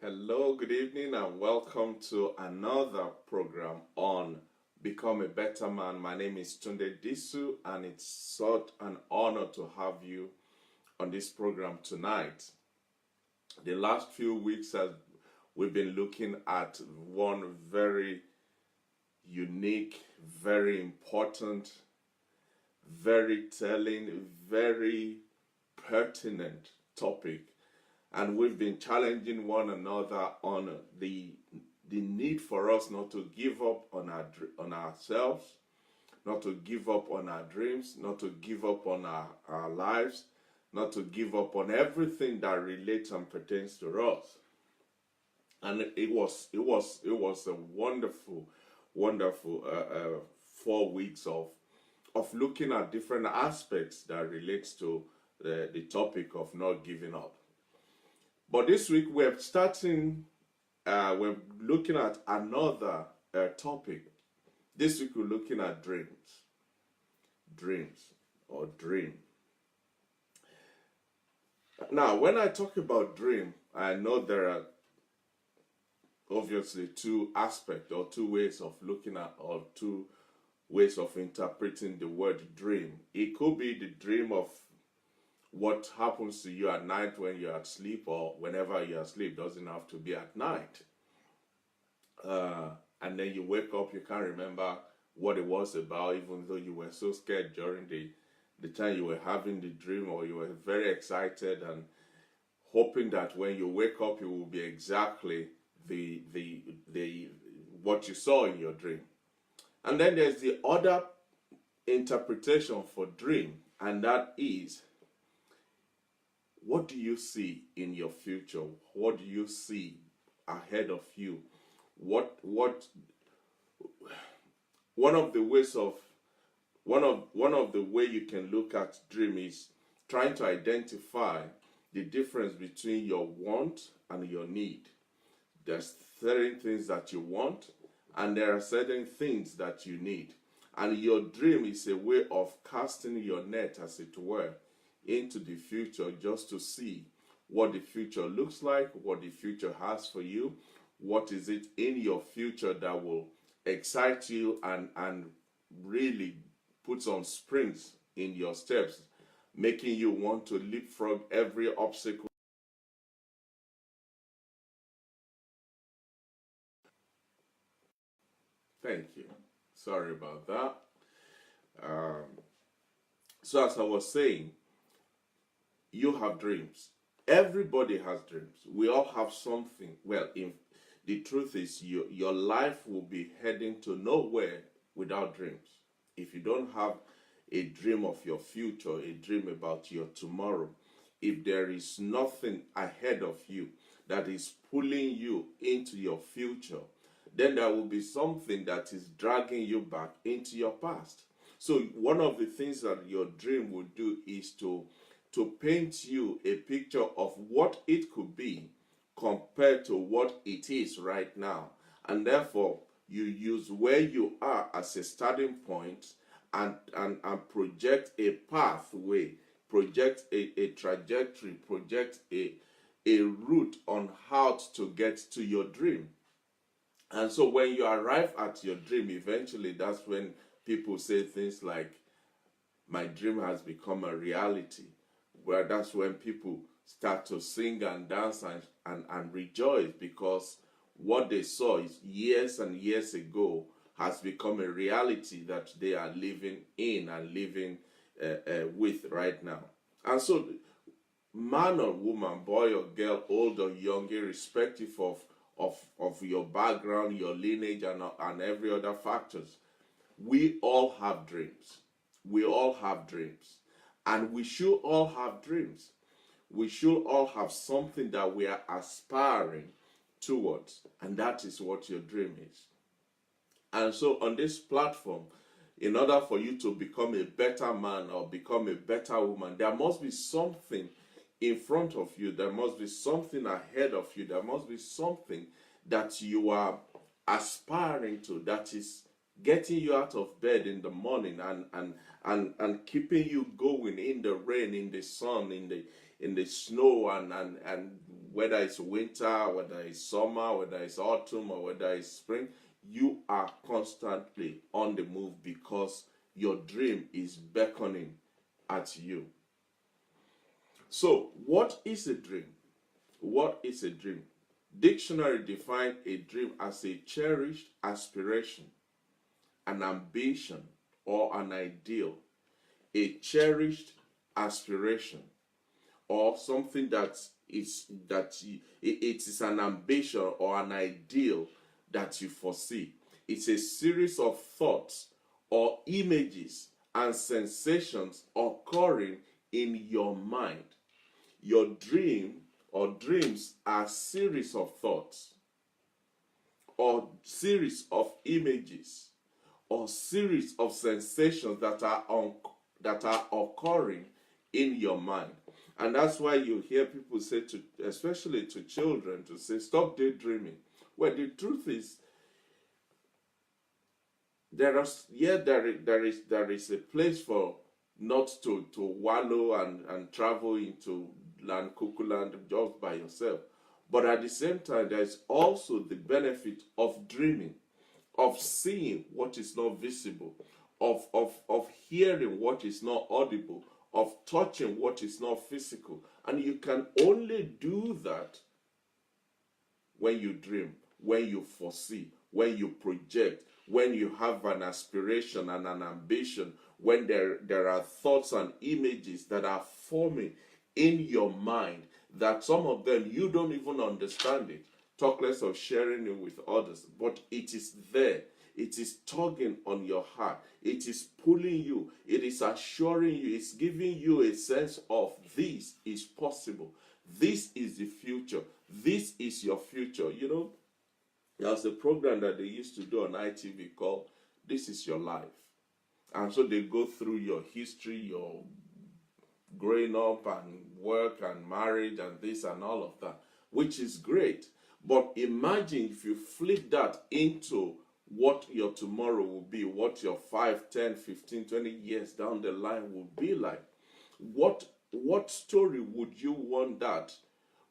Hello, good evening, and welcome to another program on Become a Better Man. My name is Tunde Disu, and it's such an honor to have you on this program tonight. The last few weeks, as we've been looking at one very unique, very important, very telling, very pertinent topic, and we've been challenging one another on the need for us not to give up on ourselves, not to give up on our dreams, not to give up on our lives, not to give up on everything that relates and pertains to us. And it was a wonderful 4 weeks of looking at different aspects that relates to the topic of not giving up. But this week we're looking at another topic. This week we're looking at dreams or dream. Now, when I talk about dream, I know there are obviously two aspects or two ways of looking at or two ways of interpreting the word dream. It could be the dream of what happens to you at night when you're asleep or whenever you're asleep. Doesn't have to be at night. And then you wake up, you can't remember what it was about, even though you were so scared during the time you were having the dream, or you were very excited and hoping that when you wake up, it will be exactly the what you saw in your dream. And then there's the other interpretation for dream, and that is, what do you see in your future? What do you see ahead of you? One of the ways of one of the way you can look at dream is trying to identify the difference between your want and your need. There's certain things that you want, and there are certain things that you need. And your dream is a way of casting your net, as it were, into the future, just to see what the future looks like, what the future has for you, what is it in your future that will excite you and really put some springs in your steps, making you want to leapfrog every obstacle. Thank you. Sorry about that. Um, so as I was saying, you have dreams. Everybody has dreams. We all have something. Well, the truth is, your life will be heading to nowhere without dreams. If you don't have a dream of your future, a dream about your tomorrow, if there is nothing ahead of you that is pulling you into your future, then there will be something that is dragging you back into your past. So one of the things that your dream will do is to paint you a picture of what it could be compared to what it is right now. And therefore, you use where you are as a starting point and project a pathway, project a trajectory, project a route on how to get to your dream. And so when you arrive at your dream, eventually that's when people say things like, my dream has become a reality. Where that's when people start to sing and dance and rejoice, because what they saw is years and years ago has become a reality that they are living in and living with right now. And so, man or woman, boy or girl, old or young, irrespective of your background, your lineage, and every other factors, we all have dreams. We all have dreams. And we should all have dreams. We should all have something that we are aspiring towards. And that is what your dream is. And so on this platform, in order for you to become a better man or become a better woman, there must be something in front of you. There must be something ahead of you. There must be something that you are aspiring to, that is getting you out of bed in the morning and keeping you going in the rain, in the sun, in the snow, and whether it's winter, whether it's summer, whether it's autumn, or whether it's spring, you are constantly on the move because your dream is beckoning at you. So, what is a dream? What is a dream? Dictionary define a dream as a cherished aspiration, an ambition, or an ideal. A cherished aspiration, or something it is an ambition or an ideal that you foresee. It's a series of thoughts or images and sensations occurring in your mind. Your dream or dreams are series of thoughts or series of images or series of sensations that are occurring in your mind. And that's why you hear people say, to especially to children, to say, stop daydreaming. Well, the truth is, there is a place for not to wallow and travel into land, cuckoo land, just by yourself. But at the same time, there is also the benefit of dreaming, of seeing what is not visible, of hearing what is not audible, of touching what is not physical. And you can only do that when you dream, when you foresee, when you project, when you have an aspiration and an ambition, when there are thoughts and images that are forming in your mind, that some of them you don't even understand it, talk less of sharing it with others, but it is there. It is tugging on your heart. It is pulling you. It is assuring you. It's giving you a sense of this is possible. This is the future. This is your future. You know, there's a program that they used to do on ITV called This Is Your Life. And so they go through your history, your growing up and work and marriage and this and all of that, which is great. But imagine if you flip that into what your tomorrow will be, what your 5, 10, 15, 20 years down the line will be like. What story would you want that?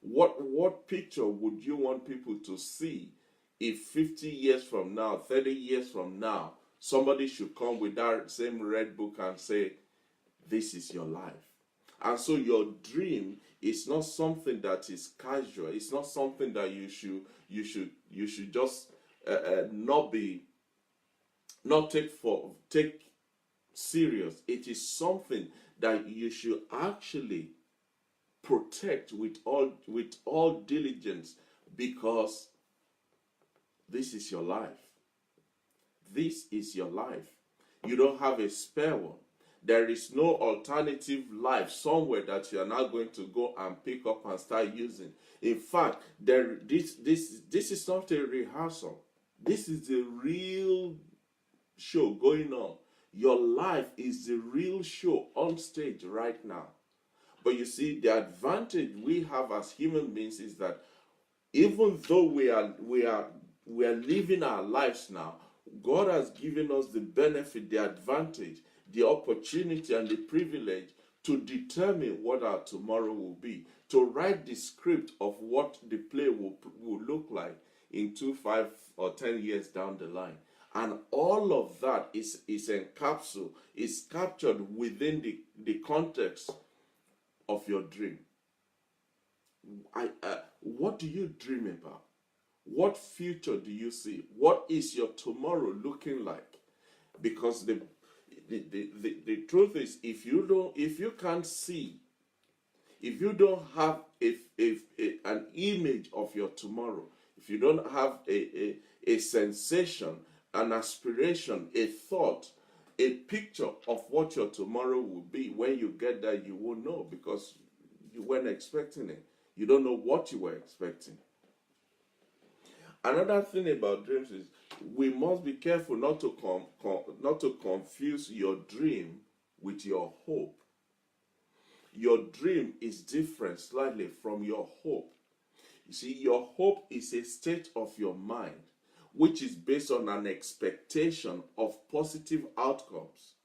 What picture would you want people to see if 50 years from now, 30 years from now, somebody should come with that same red book and say, this is your life? And so your dream is not something that is casual. It's not something that you should just not take serious. It is something that you should actually protect with all diligence, because this is your life. This is your life. You don't have a spare one. There is no alternative life somewhere that you are now going to go and pick up and start using. In fact, this is not a rehearsal. This is the real show going on. Your life is the real show on stage right now. But you see, the advantage we have as human beings is that even though we are living our lives now, God has given us the benefit, the advantage, the opportunity, and the privilege to determine what our tomorrow will be, to write the script of what the play will look like in 2, 5, or 10 years down the line. And all of that is encapsulated, is captured within the context of your dream. What do you dream about? What future do you see? What is your tomorrow looking like? Because the truth is, if you can't see, if you don't have an image of your tomorrow, if you don't have a sensation, an aspiration, a thought, a picture of what your tomorrow will be, when you get there, you won't know, because you weren't expecting it. You don't know what you were expecting. Another thing about dreams is we must be careful not to confuse your dream with your hope. Your dream is different slightly from your hope. You see, your hope is a state of your mind which is based on an expectation of positive outcomes,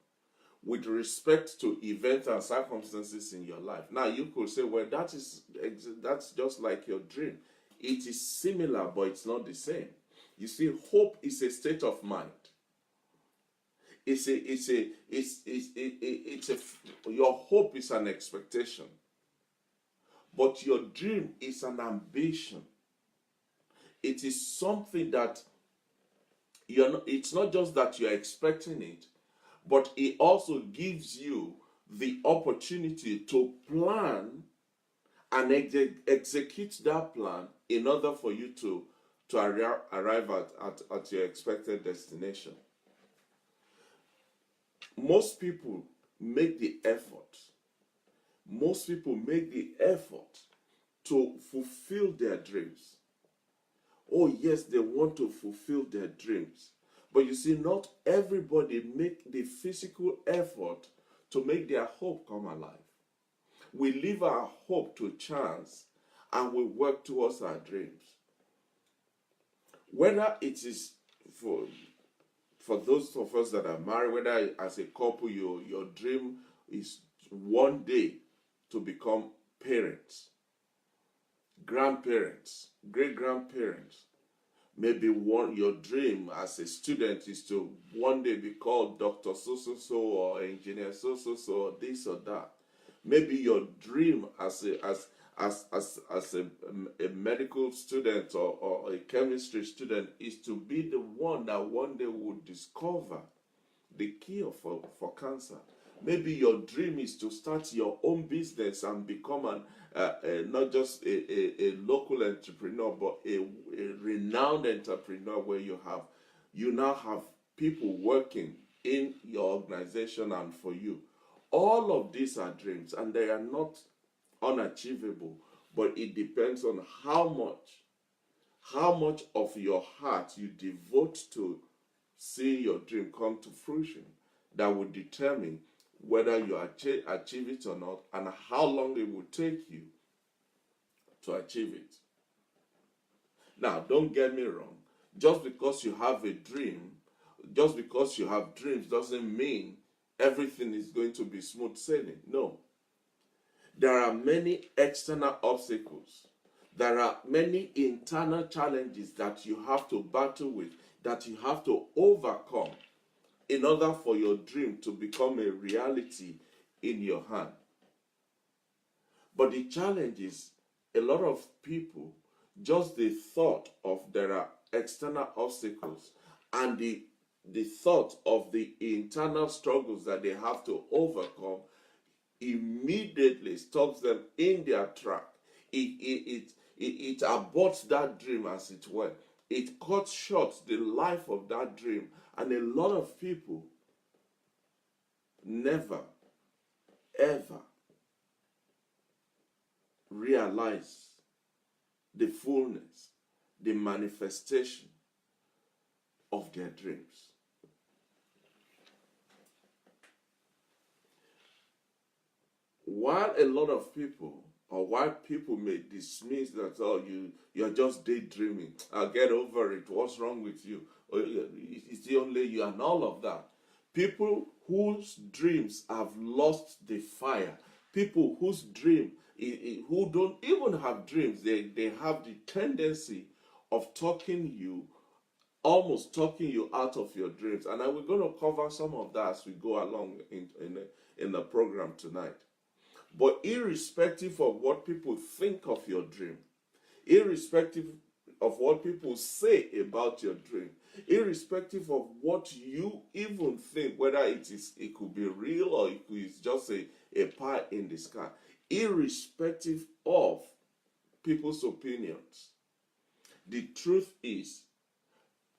with respect to events and circumstances in your life. Now you could say, well, that's just like your dream. It is similar, but it's not the same. You see, hope is a state of mind. Your hope is an expectation, but your dream is an ambition. It is something that it's not just that you're expecting it, but it also gives you the opportunity to plan and execute that plan in order for you to arrive at your expected destination. Most people make the effort. Most people make the effort to fulfill their dreams. Oh yes, they want to fulfill their dreams. But you see, not everybody make the physical effort to make their hope come alive. We leave our hope to chance and we work towards our dreams. Whether it is for those of us that are married, whether as a couple your dream is one day to become parents, grandparents, great-grandparents. Maybe your dream as a student is to one day be called Dr. So-so-so or Engineer so-so-so or this or that. Maybe your dream as a medical student or a chemistry student is to be the one that one day would discover the cure for cancer. Maybe your dream is to start your own business and become not just a local entrepreneur, but a renowned entrepreneur where you now have people working in your organization and for you. All of these are dreams, and they are not unachievable, but it depends on how much of your heart you devote to seeing your dream come to fruition. That will determine whether you achieve it or not, and how long it will take you to achieve it. Now, don't get me wrong. Just because you have a dream, just because you have dreams doesn't mean everything is going to be smooth sailing. No. There are many external obstacles. There are many internal challenges that you have to battle with, that you have to overcome in order for your dream to become a reality in your hand. But the challenge is, a lot of people, just the thought of there are external obstacles and the thought of the internal struggles that they have to overcome immediately stops them in their track. It aborts that dream, as it were. It cuts short the life of that dream. And a lot of people never, ever realize the fullness, the manifestation of their dreams. While a lot of people, or why people may dismiss that, oh, you're just daydreaming, I'll get over it, what's wrong with you? It's only you and all of that. People whose dreams have lost the fire, people whose dream, who don't even have dreams, they have the tendency of almost talking you out of your dreams. And we're going to cover some of that as we go along in the program tonight. But irrespective of what people think of your dream, irrespective of what people say about your dream, irrespective of what you even think, whether it could be real or it is just a pie in the sky, irrespective of people's opinions, the truth is,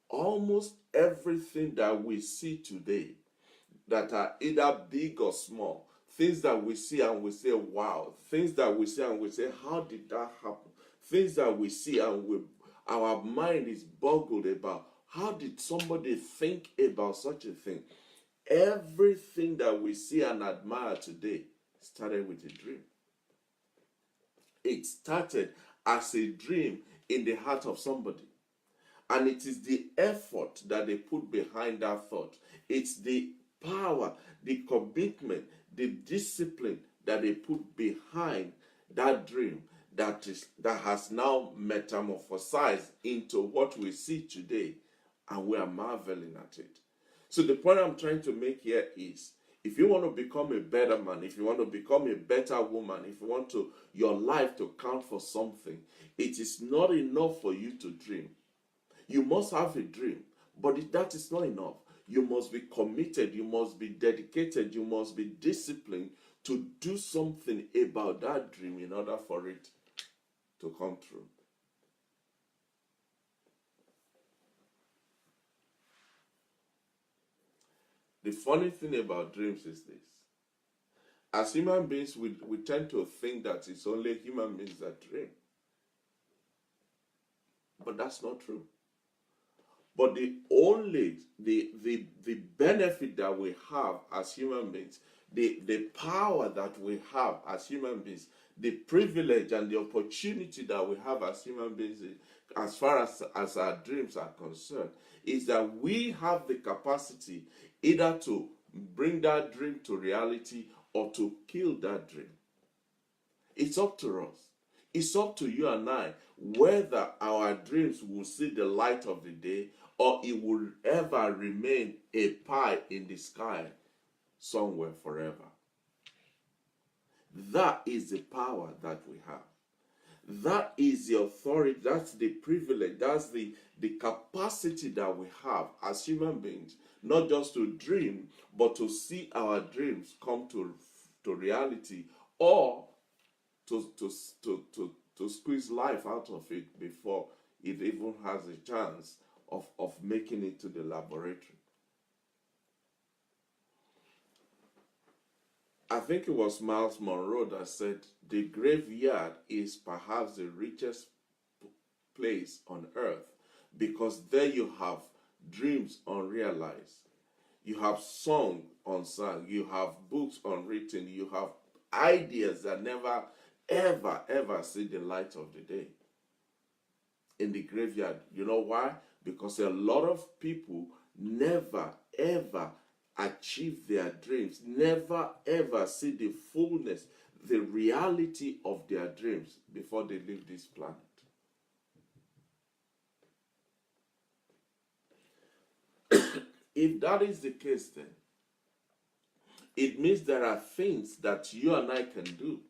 almost everything that we see today that are either big or small, things that we see and we say, wow, things that we see and we say, how did that happen? Things that we see and our mind is boggled about, how did somebody think about such a thing? Everything that we see and admire today started with a dream. It started as a dream in the heart of somebody. And it is the effort that they put behind that thought. It's the power, the commitment, the discipline that they put behind that dream that has now metamorphosized into what we see today, and we are marveling at it. So the point I'm trying to make here is, if you want to become a better man, if you want to become a better woman, if you want your life to count for something, it is not enough for you to dream. You must have a dream, but that is not enough. You must be committed, you must be dedicated, you must be disciplined to do something about that dream in order for it to come true. The funny thing about dreams is this. As human beings, we tend to think that it's only human beings that dream. But that's not true. But the benefit that we have as human beings, the power that we have as human beings, the privilege and the opportunity that we have as human beings, as far as our dreams are concerned, is that we have the capacity either to bring that dream to reality or to kill that dream. It's up to us. It's up to you and I whether our dreams will see the light of the day or it will ever remain a pie in the sky somewhere forever. That is the power that we have. That is the authority, that's the privilege, that's the capacity that we have as human beings, not just to dream, but to see our dreams come to reality, or to squeeze life out of it before it even has a chance of making it to the laboratory. I think it was Miles Monroe that said, the graveyard is perhaps the richest place on earth, because there you have dreams unrealized, you have song unsung, you have books unwritten, you have ideas that never ever see the light of the day in the graveyard. You know why? Because a lot of people never ever achieve their dreams, never ever see the fullness, the reality of their dreams before they leave this planet. If that is the case, then it means there are things that you and I can do.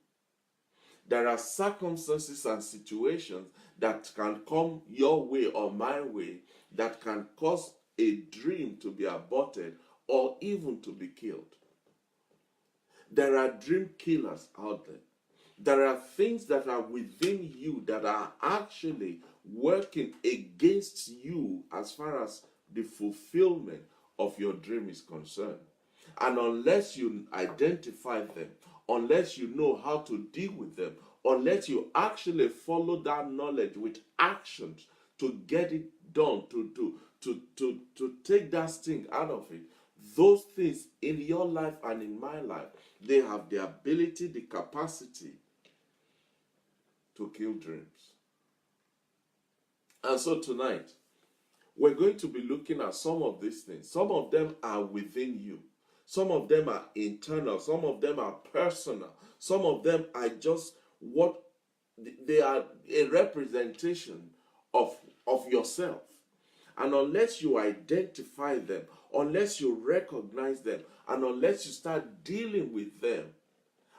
There are circumstances and situations that can come your way or my way that can cause a dream to be aborted or even to be killed. There are dream killers out there. There are things that are within you that are actually working against you as far as the fulfillment of your dream is concerned. And unless you identify them, unless you know how to deal with them, unless you actually follow that knowledge with actions to get it done, to take that sting out of it, those things in your life and in my life, they have the ability, the capacity to kill dreams. And so tonight, we're going to be looking at some of these things. Some of them are within you. Some of them are internal. Some of them are personal. Some of them are just what they are, a representation of yourself. And unless you identify them, unless you recognize them, and unless you start dealing with them,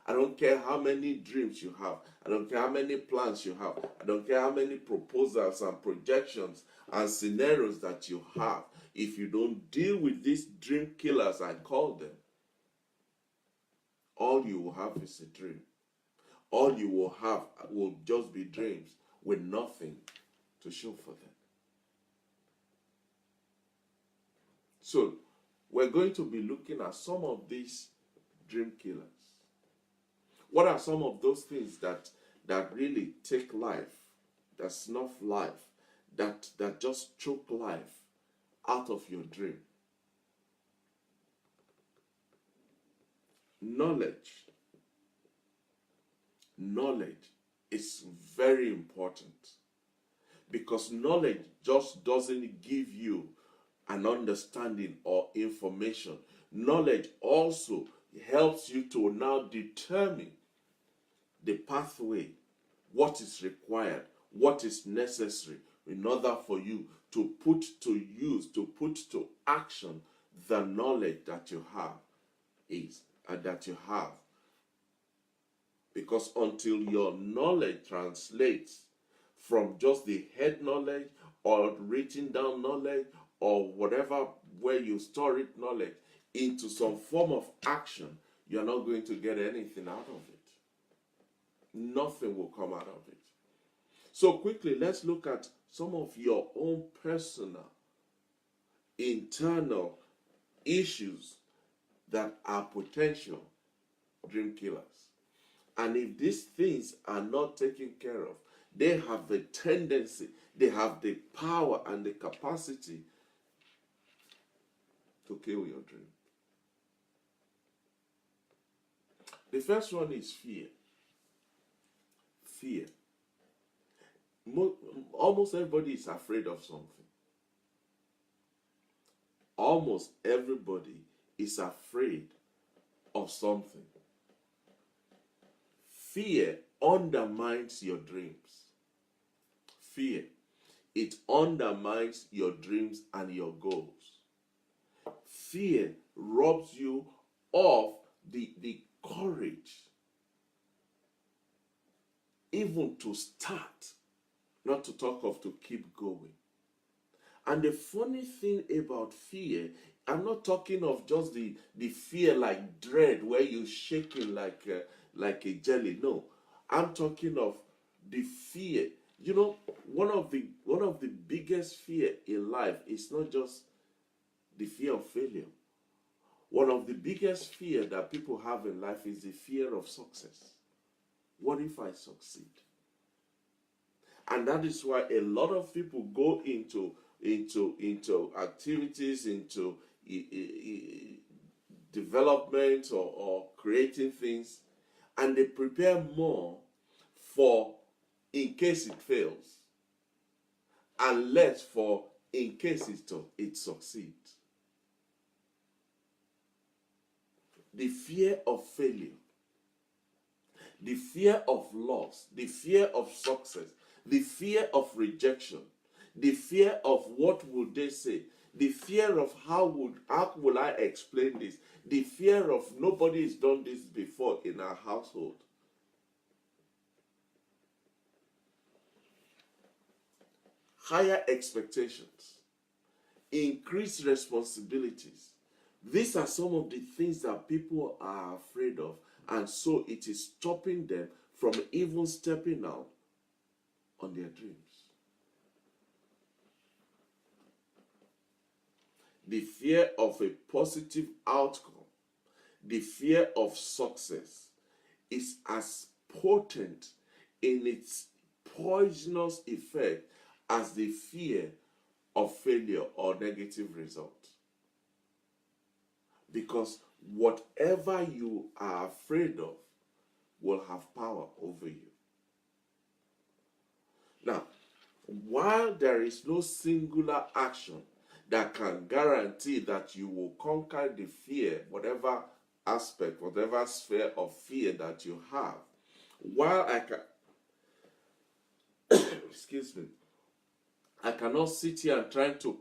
I don't care how many dreams you have. I don't care how many plans you have. I don't care how many proposals and projections and scenarios that you have. If you don't deal with these dream killers, I call them, all you will have is a dream. All you will have will just be dreams with nothing to show for them. So, we're going to be looking at some of these dream killers. What are some of those things that really take life, that snuff life, that just choke life out of your dream? Knowledge is very important, because knowledge just doesn't give you an understanding or information. Knowledge also helps you to now determine the pathway, what is required, what is necessary in order for you to put to use, to put to action the knowledge that you have that you have. Because until your knowledge translates from just the head knowledge or written down knowledge or whatever where you store it knowledge into some form of action, you're not going to get anything out of it. Nothing will come out of it. So quickly, let's look at some of your own personal, internal issues that are potential dream killers. And if these things are not taken care of, they have the tendency, they have the power and the capacity to kill your dream. The first one is fear. Fear. Almost everybody is afraid of something. Almost everybody is afraid of something. Fear undermines your dreams. Fear. It undermines your dreams and your goals. Fear robs you of the courage even to start, not to talk of to keep going. And the funny thing about fear, I'm not talking of just the fear like dread where you're shaking like a jelly. No, I'm talking of the fear. You know, one of the biggest fear in life is not just the fear of failure. One of the biggest fear that people have in life is the fear of success. What if I succeed? And that is why a lot of people go into activities, into development or creating things, and they prepare more for in case it fails, and less for in case it succeeds. The fear of failure, the fear of loss, the fear of success, the fear of rejection, the fear of what would they say, the fear of how will I explain this, the fear of nobody has done this before in our household. Higher expectations, increased responsibilities. These are some of the things that people are afraid of, and so it is stopping them from even stepping out on their dreams. The fear of a positive outcome, the fear of success is as potent in its poisonous effect as the fear of failure or negative result. Because whatever you are afraid of will have power over you. Now, while there is no singular action that can guarantee that you will conquer the fear, whatever aspect, whatever sphere of fear that you have, while I can, excuse me, I cannot sit here and try to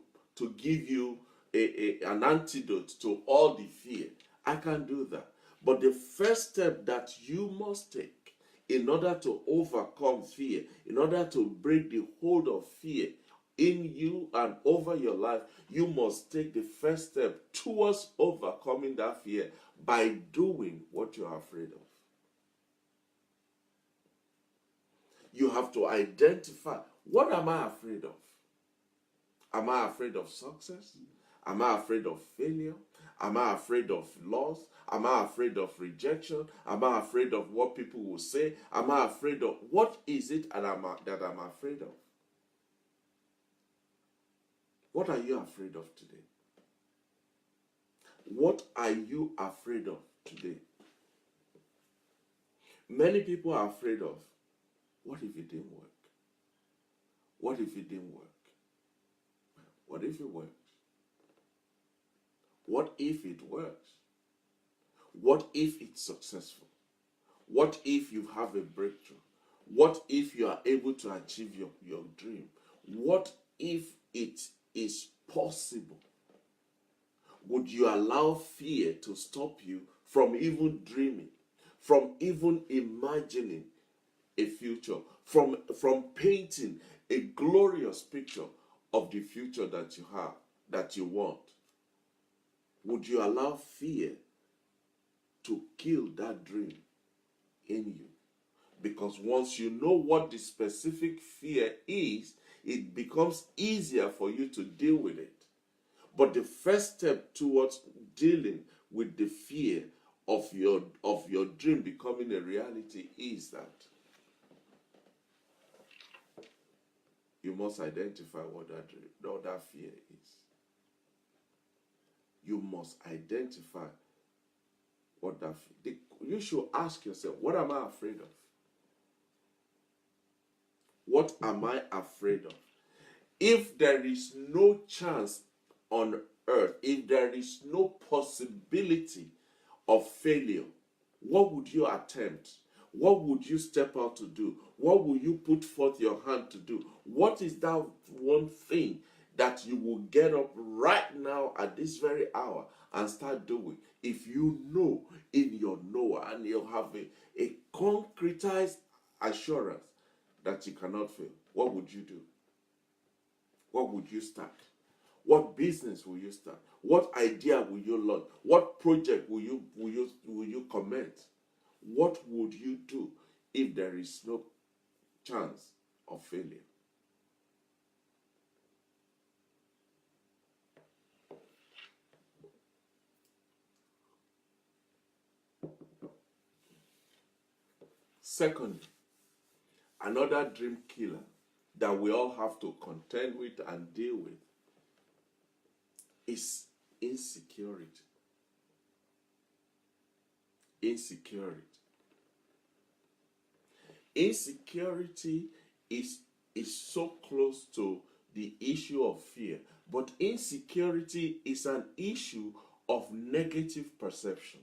give you an antidote to all the fear. I can't do that. But the first step that you must take in order to overcome fear, in order to break the hold of fear in you and over your life, you must take the first step towards overcoming that fear by doing what you are afraid of. You have to identify, what am I afraid of? Am I afraid of success? Am I afraid of failure? Am I afraid of loss? Am I afraid of rejection? Am I afraid of what people will say? Am I afraid of, what is it that I'm afraid of? What are you afraid of today? What are you afraid of today? Many people are afraid of, what if it didn't work? What if it didn't work? What if it worked? What if it works? What if it's successful? What if you have a breakthrough? What if you are able to achieve your dream? What if it is possible? Would you allow fear to stop you from even dreaming, from even imagining a future, from painting a glorious picture of the future that you have, that you want? Would you allow fear to kill that dream in you? Because once you know what the specific fear is, it becomes easier for you to deal with it. But the first step towards dealing with the fear of your dream becoming a reality is that you must identify what that fear is. You must identify what that fear. You should ask yourself, what am I afraid of? What am I afraid of? If there is no chance on earth, if there is no possibility of failure, what would you attempt? What would you step out to do? What will you put forth your hand to do? What is that one thing that you will get up right now at this very hour and start doing? If you know in your knower and you have a concretized assurance that you cannot fail, what would you do? What would you start? What business will you start? What idea will you launch? What project will you commence? What would you do if there is no chance of failure? Second, another dream killer that we all have to contend with and deal with is insecurity. Insecurity. Insecurity is so close to the issue of fear, but insecurity is an issue of negative perception.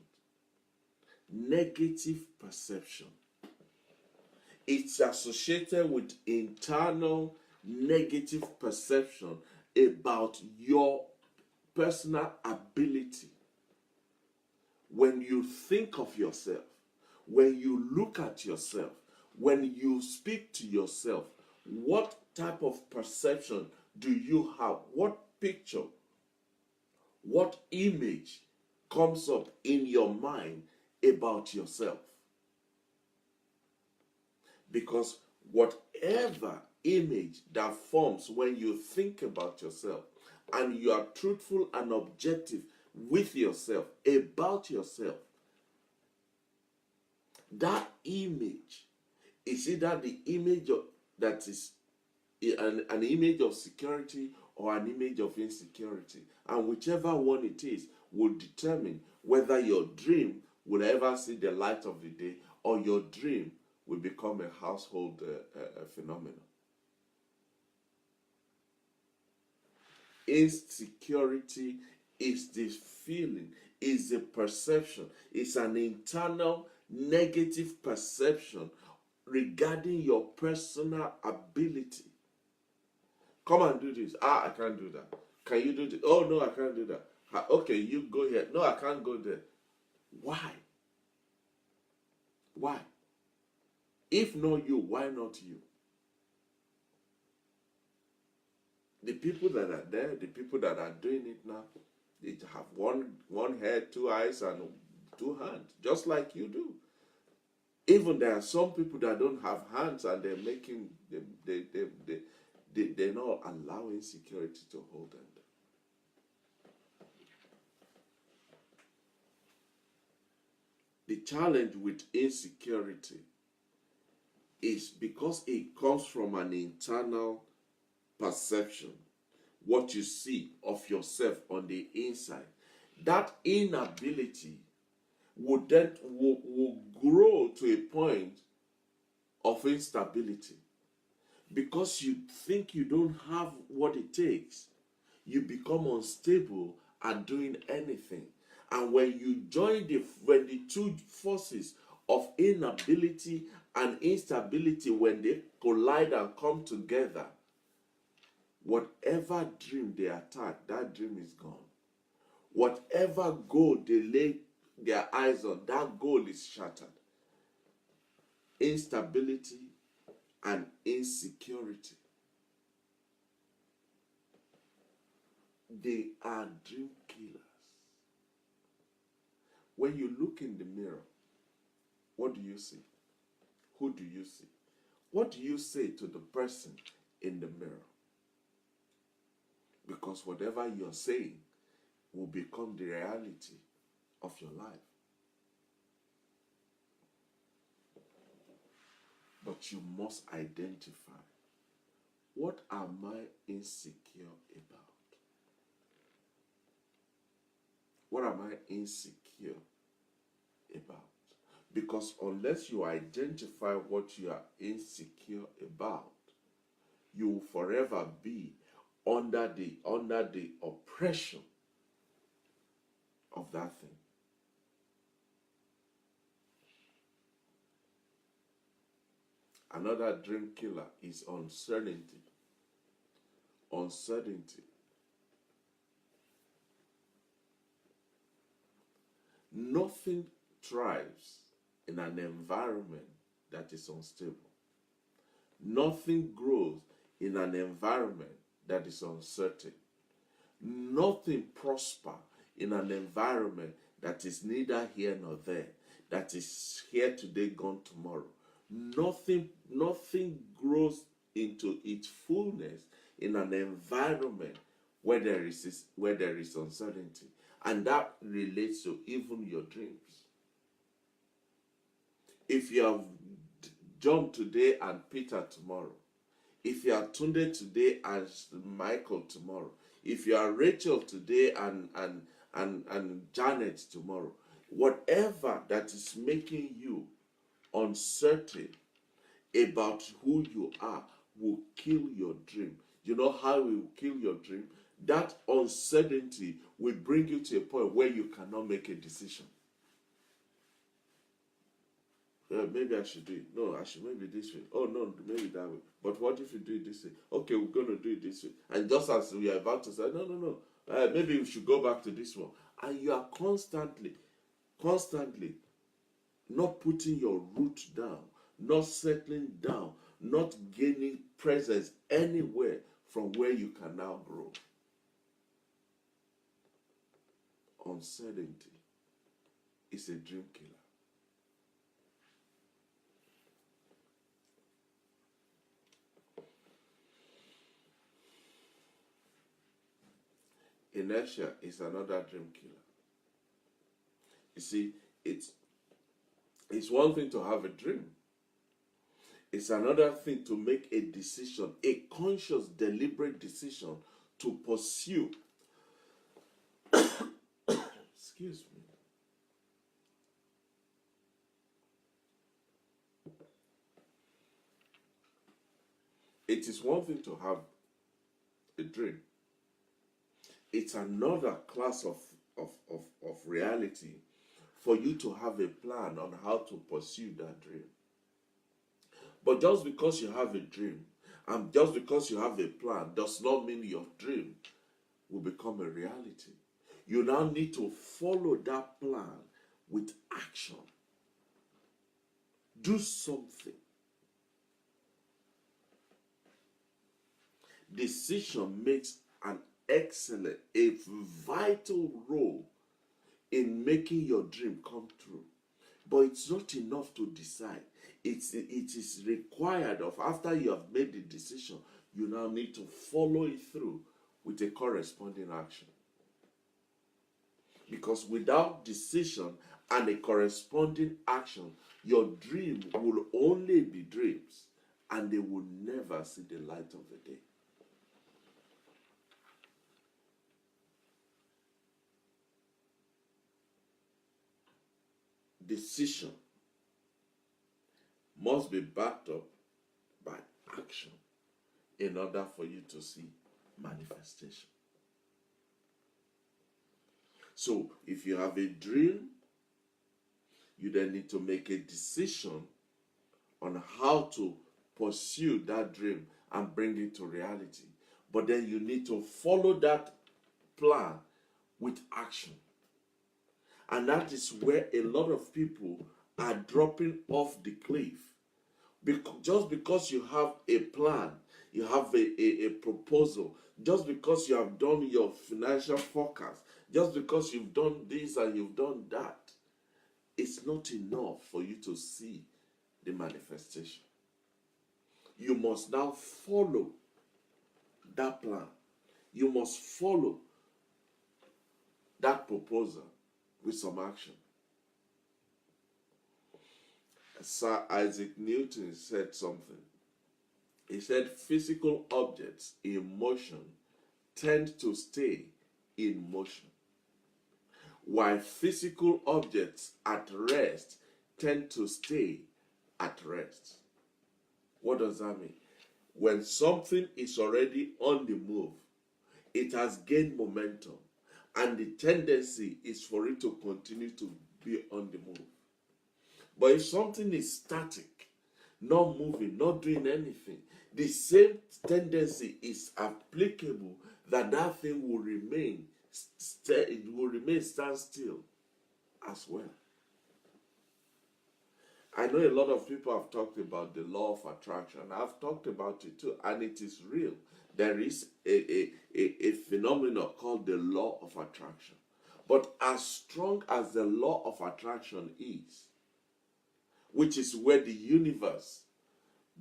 Negative perception. It's associated with internal negative perception about your personal ability. When you think of yourself, when you look at yourself, when you speak to yourself, what type of perception do you have? What picture, what image comes up in your mind about yourself? Because whatever image that forms when you think about yourself and you are truthful and objective with yourself, about yourself, that image is either the image that is an image of security or an image of insecurity. And whichever one it is will determine whether your dream will ever see the light of the day or your dream will become a household phenomenon. Insecurity is this feeling, is a perception, it's an internal negative perception regarding your personal ability. Come and do this. I can't do that. Can you do this? Oh, no, I can't do that. Okay, you go here. No, I can't go there. Why? Why? If not you, why not you? The people that are there, the people that are doing it now, they have one head, two eyes, and two hands, just like you do. Even there are some people that don't have hands and they're making they're not allowing security to hold them. The challenge with insecurity is because it comes from an internal perception, what you see of yourself on the inside. That inability will grow to a point of instability. Because you think you don't have what it takes, you become unstable are doing anything. And when you join when the two forces of inability and instability, when they collide and come together, whatever dream they attack, that dream is gone. Whatever goal they lay their eyes on, that goal is shattered. Instability and insecurity, they are dream killers. When you look in the mirror, what do you see? Who do you see? What do you say to the person in the mirror? Because whatever you're saying will become the reality of your life. But you must identify, what am I insecure about? What am I insecure about? Because unless you identify what you are insecure about, you will forever be under the oppression of that thing. Another dream killer is uncertainty. Uncertainty. Nothing thrives in an environment that is unstable. Nothing grows in an environment that is uncertain. Nothing prospers in an environment that is neither here nor there, that is here today, gone tomorrow. Nothing grows into its fullness in an environment where there is uncertainty. And that relates to even your dreams. If you have John today and Peter tomorrow, if you are Tunde today and Michael tomorrow, if you are Rachel today and Janet tomorrow, whatever that is making you uncertain about who you are will kill your dream. You know how it will kill your dream? That uncertainty will bring you to a point where you cannot make a decision. Maybe I should do it. No, I should maybe this way. Oh no, maybe that way. But what if you do it this way? Okay, we're going to do it this way. And just as we are about to say, no. Maybe we should go back to this one. And you are constantly not putting your root down, not settling down, not gaining presence anywhere from where you can now grow. Uncertainty is a dream killer. Inertia is another dream killer. You see, it's one thing to have a dream. It's another thing to make a decision, a conscious, deliberate decision to pursue. Excuse me. It is one thing to have a dream. It's another class of reality for you to have a plan on how to pursue that dream. But just because you have a dream and just because you have a plan does not mean your dream will become a reality. You now need to follow that plan with action. Do something. Decision makes an excellent, a vital role in making your dream come true. But it's not enough to decide. It is required of, after you have made the decision, you now need to follow it through with a corresponding action. Because without decision and a corresponding action, your dream will only be dreams and they will never see the light of the day. Decision must be backed up by action in order for you to see manifestation. So if you have a dream, you then need to make a decision on how to pursue that dream and bring it to reality. But then you need to follow that plan with action. And that is where a lot of people are dropping off the cliff. Just because you have a plan, you have a proposal, just because you have done your financial forecast, just because you've done this and you've done that, it's not enough for you to see the manifestation. You must now follow that plan. You must follow that proposal with some action. Sir Isaac Newton said something. He said, physical objects in motion tend to stay in motion, while physical objects at rest tend to stay at rest. What does that mean? When something is already on the move, it has gained momentum, and the tendency is for it to continue to be on the move. But if something is static, not moving, not doing anything, the same tendency is applicable that that thing will remain stand still as well. I know a lot of people have talked about the law of attraction. I've talked about it too, and it is real. There is a phenomenon called the law of attraction. But as strong as the law of attraction is, which is where the universe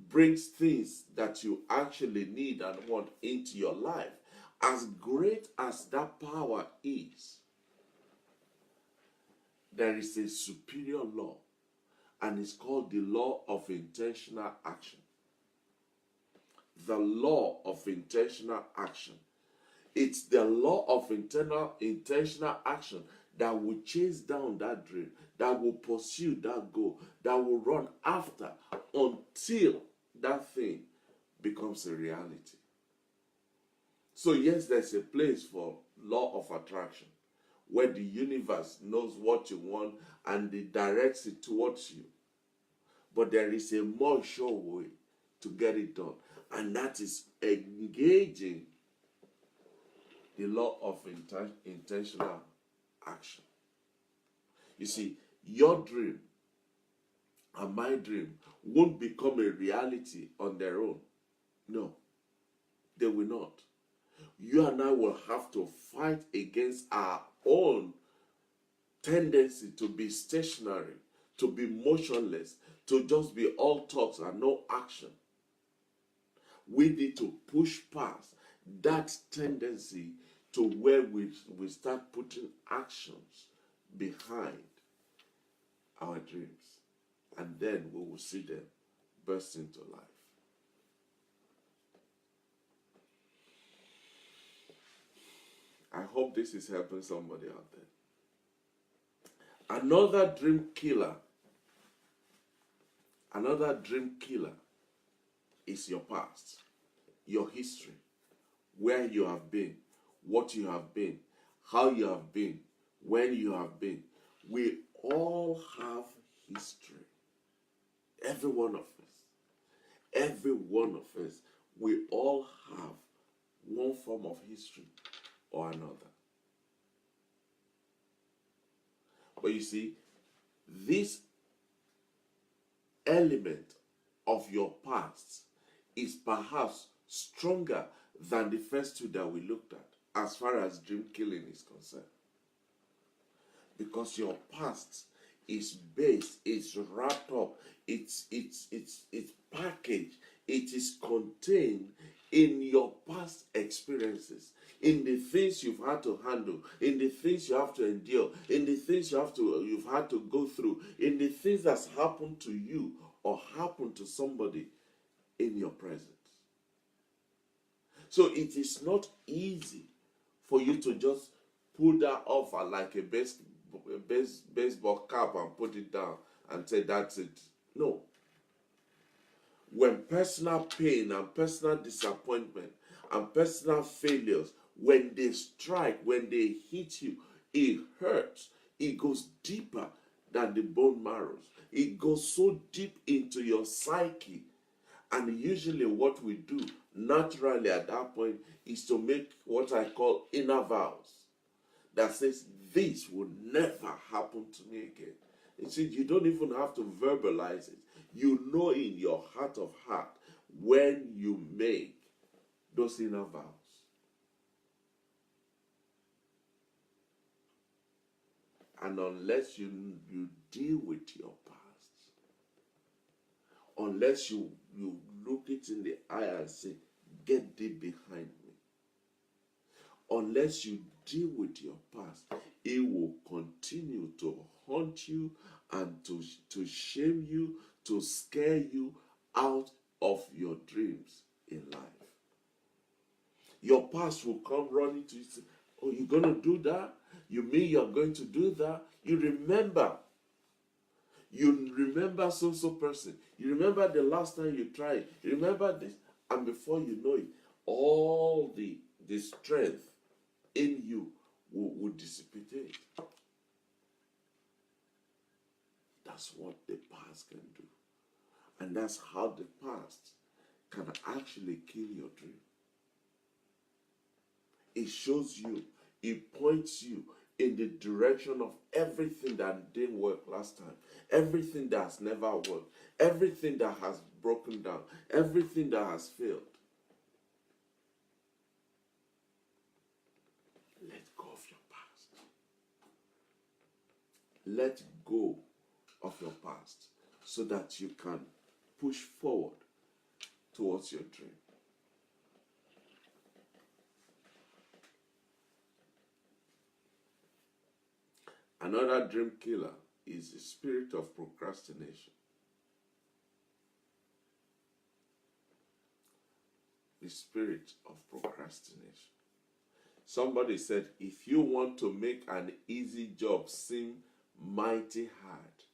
brings things that you actually need and want into your life, as great as that power is, there is a superior law, and it's called the law of intentional action. The law of intentional action. It's the law of intentional action that will chase down that dream, that will pursue that goal, that will run after until that thing becomes a reality. So yes, there's a place for law of attraction, where the universe knows what you want and it directs it towards you. But there is a more sure way to get it done, and that is engaging the law of intentional action. You see, your dream and my dream won't become a reality on their own. No, they will not. You and I will have to fight against our own tendency to be stationary, to be motionless, to just be all talks and no action. We need to push past that tendency to where we start putting actions behind our dreams, and then we will see them burst into life. I hope this is helping somebody out there. Another dream killer is your past, your history, where you have been, what you have been, how you have been, when you have been. We all have history. Every one of us, we all have one form of history or another. But you see, this element of your past is perhaps stronger than the first two that we looked at, as far as dream killing is concerned. Because your past is based, it's wrapped up, it's packaged, it is contained in your past experiences, in the things you've had to handle, in the things you have to endure, in the things you've had to go through, in the things that's happened to you or happened to somebody in your presence. So it is not easy for you to just pull that off like a baseball cap and put it down and say that's it. No. When personal pain and personal disappointment and personal failures, when they strike, when they hit you, It hurts. It goes deeper than the bone marrows. It goes so deep into your psyche. And usually what we do naturally at that point is to make what I call inner vows that says, this will never happen to me again. You see, you don't even have to verbalize it. You know in your heart of heart when you make those inner vows. And unless you deal with your past, unless you look it in the eye and say, get thee behind me, unless you deal with your past, it will continue to haunt you and to shame you, to scare you out of your dreams in life. Your past will come running to you and say, oh, you're going to do that? You mean you're going to do that? You remember so person. You remember the last time you tried. You remember this. And before you know it, all the strength in you will dissipate. That's what the past can do. And that's how the past can actually kill your dream. It shows you, it points you in the direction of everything that didn't work last time, everything that has never worked, everything that has broken down, everything that has failed. Let go of your past. Let go of your past so that you can push forward towards your dream. Another dream killer is the spirit of procrastination. The spirit of procrastination. Somebody said, if you want to make an easy job seem mighty hard,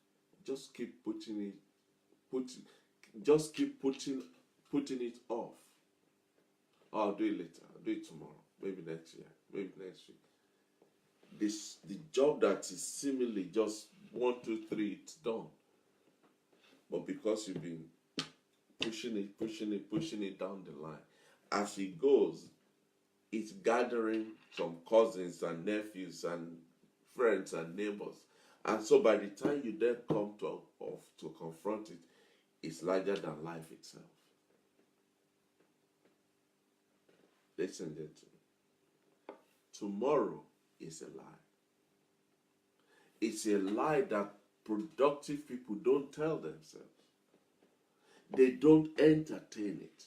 just keep putting it off. Oh, I'll do it later. I'll do it tomorrow. Maybe next year. Maybe next week. The job that is seemingly just 1, 2, 3, it's done. But because you've been pushing it down the line, as it goes, it's gathering some cousins and nephews and friends and neighbors. And so by the time you then come to confront it, it's larger than life itself. Listen, gentlemen. Tomorrow is a lie. It's a lie that productive people don't tell themselves. They don't entertain it.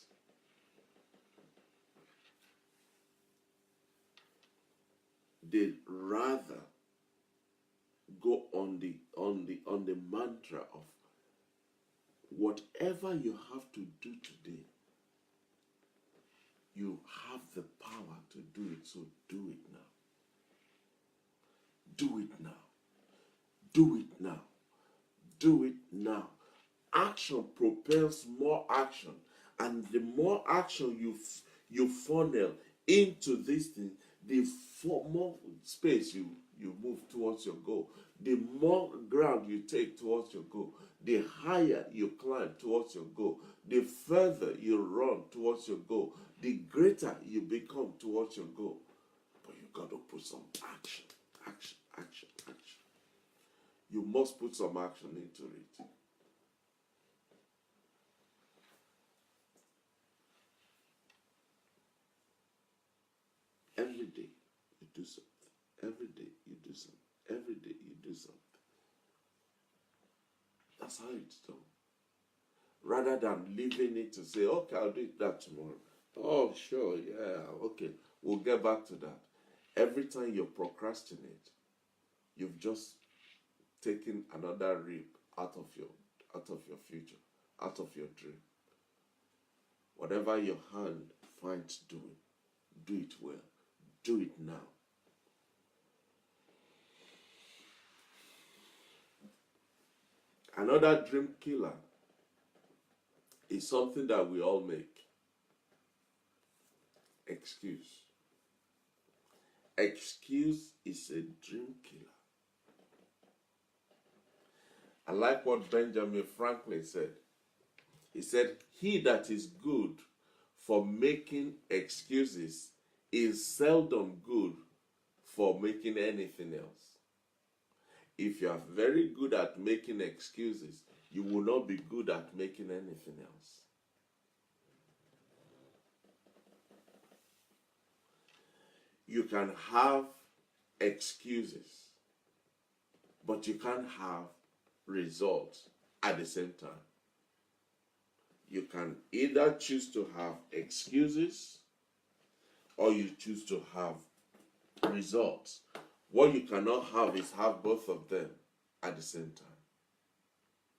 They rather go on the mantra of whatever you have to do today, you have the power to do it, so do it now. Do it now. Do it now. Do it now. Action propels more action, and the more action you funnel into this thing, the more space you move towards your goal. The more ground you take towards your goal, the higher you climb towards your goal, the further you run towards your goal, the greater you become towards your goal. But you got to put some action. You must put some action into it. Every day you do something. Every day you do something. Every day you do something. That's how it's done. Rather than leaving it to say, okay, I'll do that tomorrow. Oh, sure, yeah, okay. We'll get back to that. Every time you procrastinate, you've just taken another rib out of your future, out of your dream. Whatever your hand finds doing, do it well. Do it now. Another dream killer is something that we all make. Excuse. excuse is a dream killer. I like what Benjamin Franklin said. He said, he that is good for making excuses is seldom good for making anything else. If you are very good at making excuses, you will not be good at making anything else. You can have excuses, but you can't have results at the same time. You can either choose to have excuses or you choose to have results. What you cannot have is have both of them at the same time,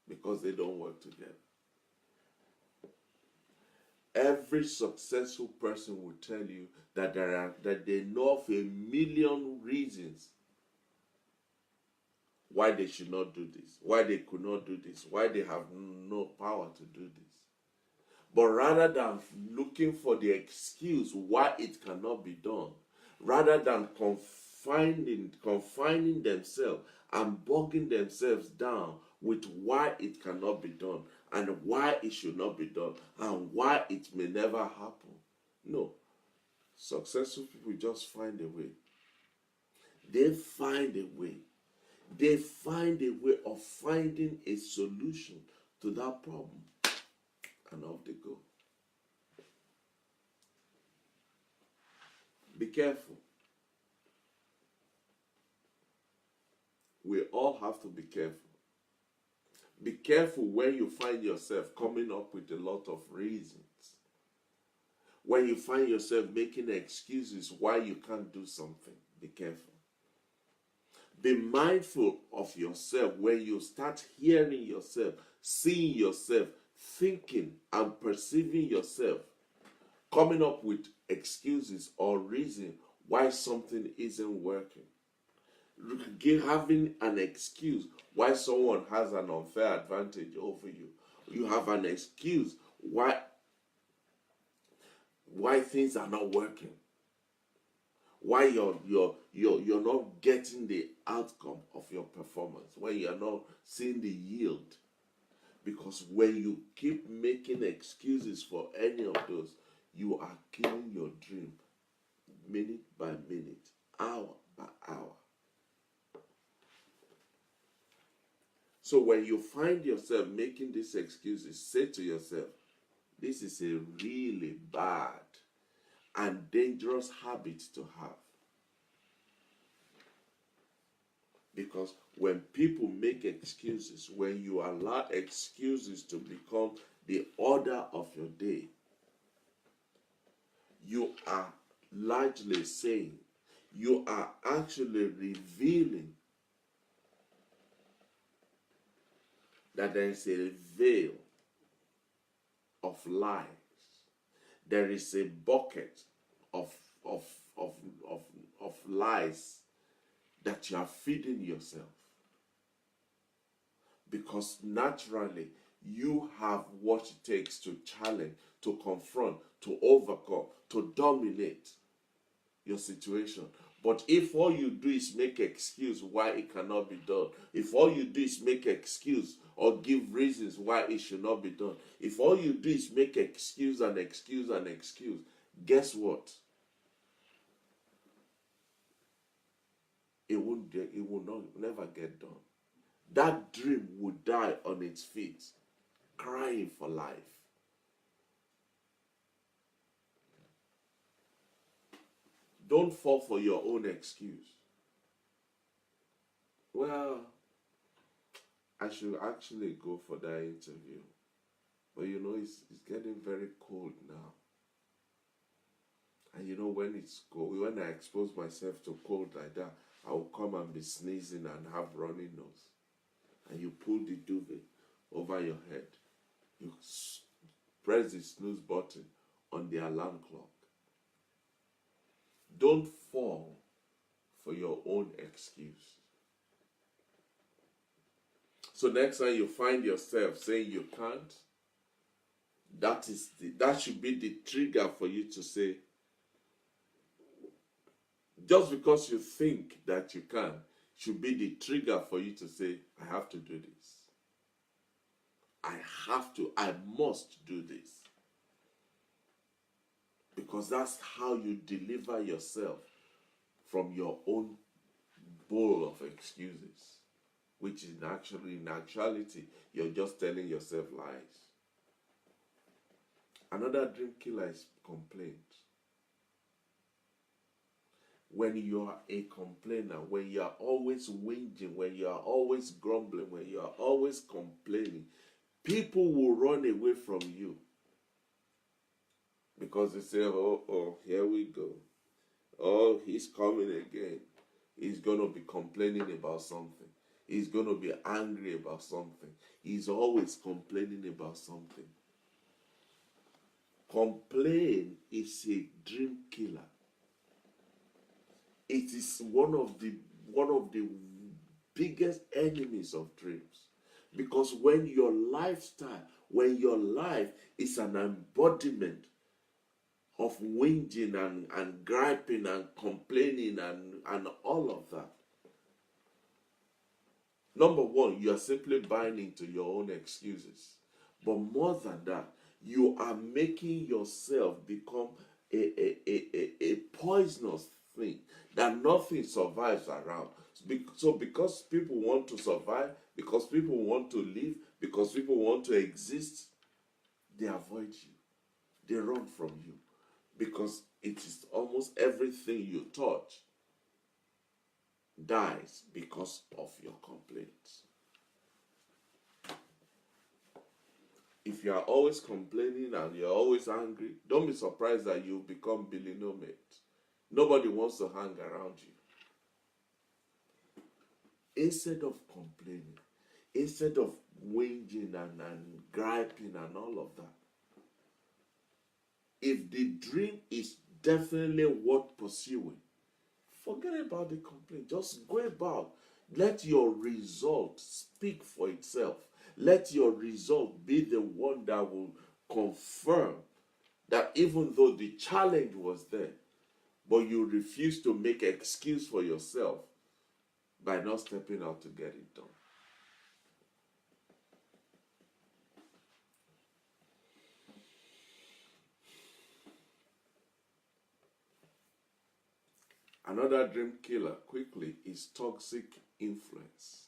because they don't work together. Every successful person will tell you that they know of a million reasons why they should not do this, why they could not do this, why they have no power to do this. But rather than looking for the excuse why it cannot be done, rather than confining themselves and bogging themselves down with why it cannot be done and why it should not be done and why it may never happen. No. Successful people just find a way. They find a way. They find a way of finding a solution to that problem. And off they go. Be careful. We all have to be careful. Be careful when you find yourself coming up with a lot of reasons. When you find yourself making excuses why you can't do something, be careful. Be mindful of yourself when you start hearing yourself, seeing yourself, thinking and perceiving yourself, coming up with excuses or reason why something isn't working. Having an excuse why someone has an unfair advantage over you. You have an excuse why things are not working. Why you're not getting the outcome of your performance, when you're not seeing the yield. Because when you keep making excuses for any of those, you are killing your dream minute by minute, hour by hour. So when you find yourself making these excuses, say to yourself, this is a really bad and dangerous habit to have. Because when people make excuses, when you allow excuses to become the order of your day, you are largely saying, you are actually revealing that there is a veil of lies. There is a bucket of lies that you are feeding yourself. Because naturally, you have what it takes to challenge, to confront, to overcome, to dominate your situation. But if all you do is make excuse why it cannot be done, if all you do is make excuse or give reasons why it should not be done, if all you do is make excuse and excuse and excuse, guess what? It will never get done. That dream will die on its feet, crying for life. Don't fall for your own excuse. Well, I should actually go for that interview. But it's getting very cold now. And when it's cold, when I expose myself to cold like that, I will come and be sneezing and have runny nose. And you pull the duvet over your head. You press the snooze button on the alarm clock. Don't fall for your own excuse. So next time you find yourself saying you can't, that should be the trigger for you to say, Just because you think that you can should be the trigger for you to say, I have to do this. I must do this. Because that's how you deliver yourself from your own bowl of excuses, which in actuality, you're just telling yourself lies. Another dream killer is complaint. When you are a complainer, when you are always whinging, when you are always grumbling, when you are always complaining, people will run away from you. Because they say, oh, here we go. Oh, he's coming again. He's going to be complaining about something. He's going to be angry about something. He's always complaining about something. Complaint is a dream killer. It is one of the biggest enemies of dreams. Because when your lifestyle, when your life is an embodiment of whinging and griping and complaining and all of that. Number one, you are simply buying into your own excuses. But more than that, you are making yourself become a poisonous thing that nothing survives around. So because people want to survive, because people want to live, because people want to exist, they avoid you. They run from you. Because it is almost everything you touch dies because of your complaints. If you are always complaining and you're always angry, don't be surprised that you become Billy No Mate. Nobody wants to hang around you. Instead of complaining, instead of whinging and griping and all of that, if the dream is definitely worth pursuing, forget about the complaint. Just go about. Let your result speak for itself. Let your result be the one that will confirm that even though the challenge was there, but you refuse to make excuse for yourself by not stepping out to get it done. Another dream killer, quickly, is toxic influence.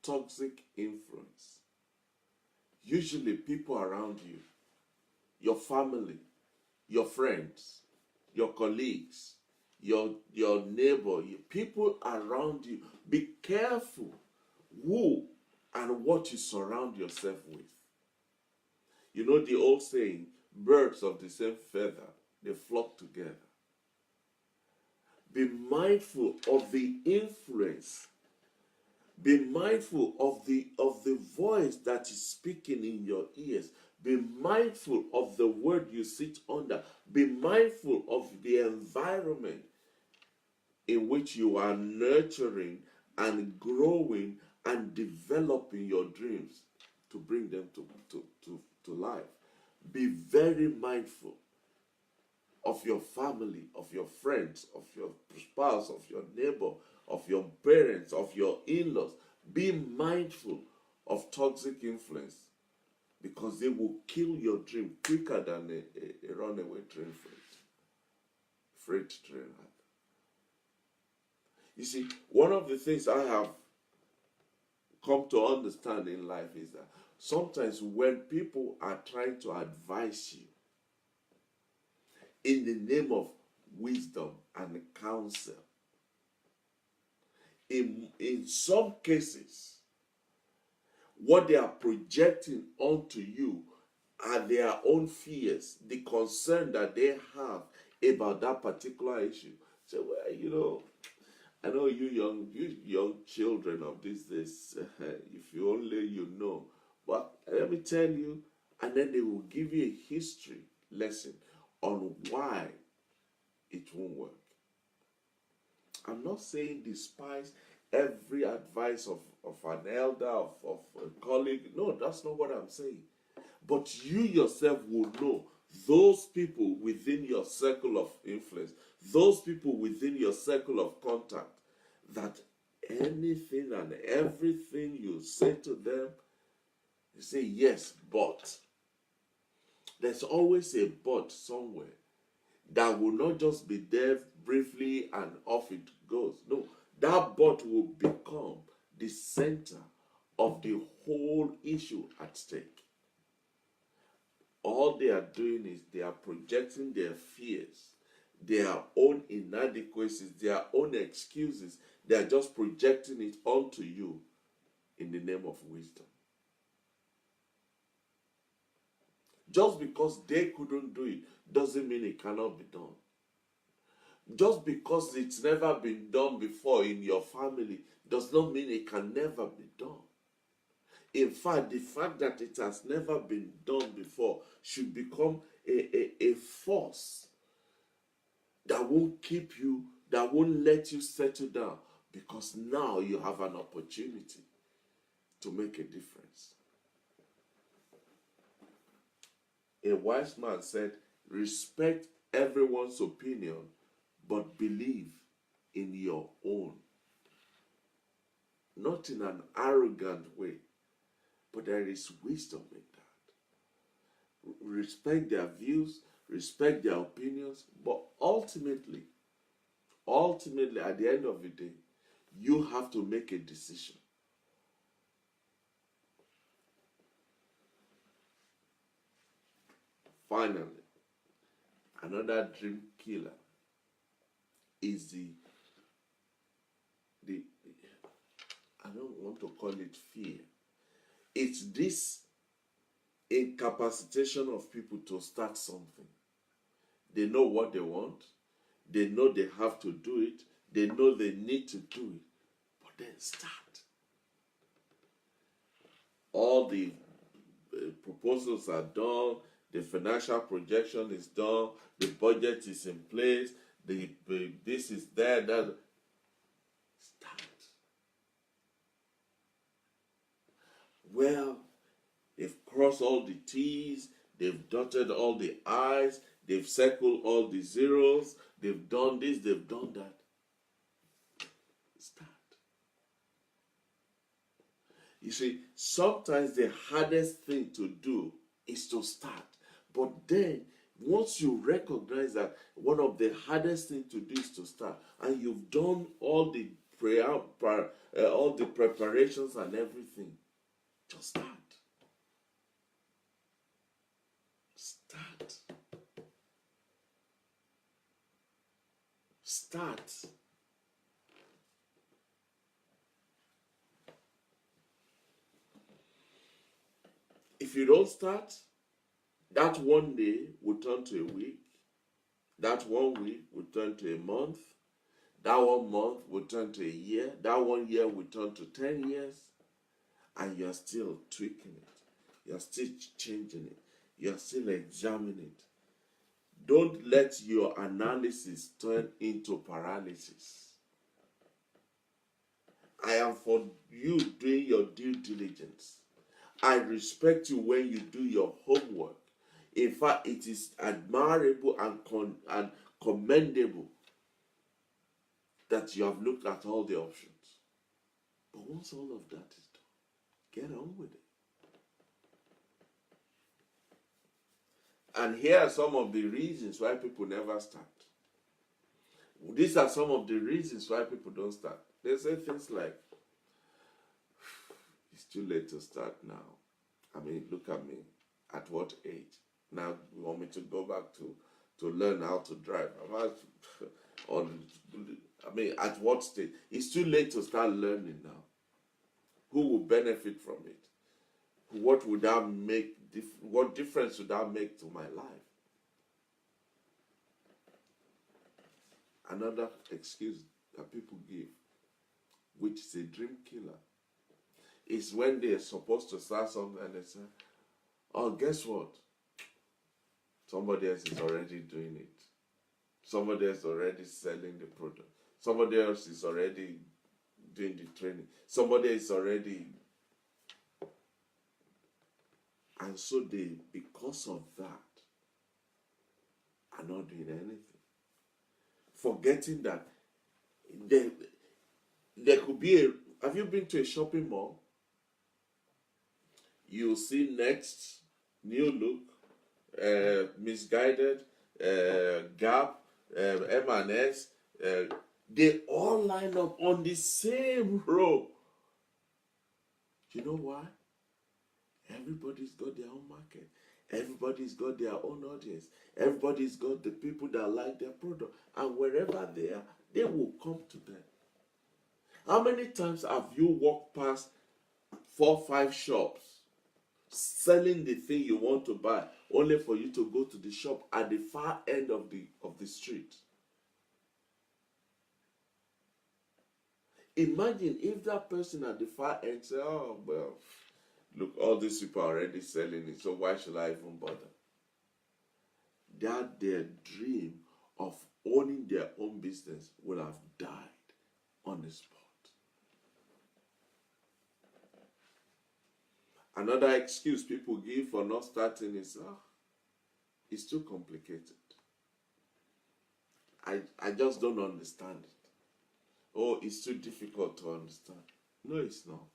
Toxic influence. Usually people around you, your family, your friends, your colleagues, your neighbor, people around you. Be careful who and what you surround yourself with. You know the old saying, birds of the same feather, they flock together. Be mindful of the influence. Be mindful of the voice that is speaking in your ears. Be mindful of the word you sit under. Be mindful of the environment in which you are nurturing and growing and developing your dreams to bring them to life. Be very mindful of your family, of your friends, of your spouse, of your neighbor, of your parents, of your in-laws. Be mindful of toxic influence because they will kill your dream quicker than a runaway train freight train. You see, one of the things I have come to understand in life is that sometimes when people are trying to advise you in the name of wisdom and counsel, in some cases, what they are projecting onto you are their own fears, the concern that they have about that particular issue. So, well, I know you young children of these days, if you only know. But let me tell you, and then they will give you a history lesson on why it won't work. I'm not saying despise every advice of an elder, of a colleague. No, that's not what I'm saying. But you yourself will know those people within your circle of influence, those people within your circle of contact, that anything and everything you say to them, you say, yes, but. There's always a but somewhere that will not just be there briefly and off it goes. No, that but will become the center of the whole issue at stake. All they are doing is they are projecting their fears, their own inadequacies, their own excuses. They are just projecting it onto you in the name of wisdom. Just because they couldn't do it doesn't mean it cannot be done. Just because it's never been done before in your family does not mean it can never be done. In fact, the fact that it has never been done before should become a force that won't keep you, that won't let you settle down, because now you have an opportunity to make a difference. A wise man said, respect everyone's opinion, but believe in your own. Not in an arrogant way, but there is wisdom in that. Respect their views, respect their opinions, but ultimately, at the end of the day, you have to make a decision. Finally, another dream killer is the I don't want to call it fear. It's this incapacitation of people to start something. They know what they want. They know they have to do it. They know they need to do it. But then start. All the proposals are done. The financial projection is done. The budget is in place. This is there. That. Start. Well, they've crossed all the T's. They've dotted all the I's. They've circled all the zeros. They've done this. They've done that. Start. You see, sometimes the hardest thing to do is to start. But then, once you recognize that one of the hardest things to do is to start, and you've done all the all the preparations and everything, just start. Start. Start. If you don't start, that one day will turn to a week. That 1 week will turn to a month. That 1 month will turn to a year. That 1 year will turn to 10 years. And you're still tweaking it. You're still changing it. You're still examining it. Don't let your analysis turn into paralysis. I am for you doing your due diligence. I respect you when you do your homework. In fact, it is admirable and commendable that you have looked at all the options. But once all of that is done, get on with it. And here are some of the reasons why people never start. These are some of the reasons why people don't start. They say things like, it's too late to start now. I mean, look at me. At what age? Now you want me to go back to learn how to drive? At what stage? It's too late to start learning now. Who will benefit from it? What would that make? What difference would that make to my life? Another excuse that people give, which is a dream killer, is when they're supposed to start something and they say, oh, guess what? Somebody else is already doing it. Somebody else is already selling the product. Somebody else is already doing the training. Somebody is already... And so because of that, are not doing anything. Forgetting that there could be a. Have you been to a shopping mall? You'll see Next, New Look, Misguided, Gap, M&S. They all line up on the same row. You know why? Everybody's got their own market. Everybody's got their own audience. Everybody's got the people that like their product. And wherever they are, they will come to them. How many times have you walked past 4-5 shops selling the thing you want to buy, only for you to go to the shop at the far end of the street? Imagine if that person at the far end said, "Oh well, look, all these people are already selling it, so why should I even bother?" That their dream of owning their own business would have died on the spot. Another excuse people give for not starting is, it's too complicated. I just don't understand it. Oh, it's too difficult to understand. No, it's not.